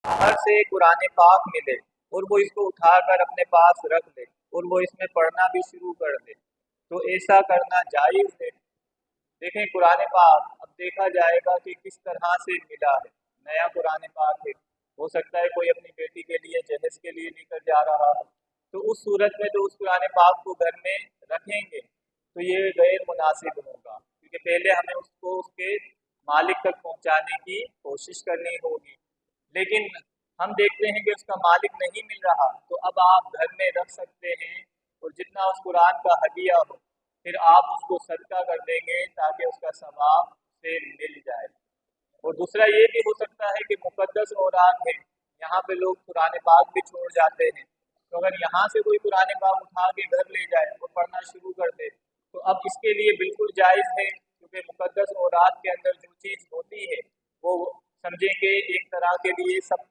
बाहर से कुरान पाक मिले और वो इसको उठाकर अपने पास रख ले और वो इसमें पढ़ना भी शुरू कर दे, तो ऐसा करना जायज़ है। देखें कुरान पाक, अब देखा जाएगा कि किस तरह से मिला है। नया कुरान पाक है, हो सकता है कोई अपनी बेटी के लिए जहेज के लिए लेकर जा रहा है, तो उस सूरत में तो उस कुरान पाक को घर में रखेंगे तो ये गैर मुनासिब होगा, क्योंकि पहले हमें उसको उसके मालिक तक पहुंचाने की कोशिश करनी होगी। लेकिन हम देखते हैं कि उसका मालिक नहीं मिल रहा, तो अब आप घर में रख सकते हैं और जितना उस कुरान का हदिया हो फिर आप उसको सदका कर देंगे ताकि उसका सवाब से मिल जाए। और दूसरा ये भी हो सकता है कि मुक़द्दस औरात है, यहाँ पे लोग कुरान पाक भी छोड़ जाते हैं, तो अगर यहाँ से कोई कुरान पाक उठा के घर ले जाए और पढ़ना शुरू कर दे तो अब इसके लिए बिल्कुल जायज़ है, क्योंकि मुक़द्दस औरात के अंदर जो चीज़ होती है वो समझेंगे एक तरह के लिए सब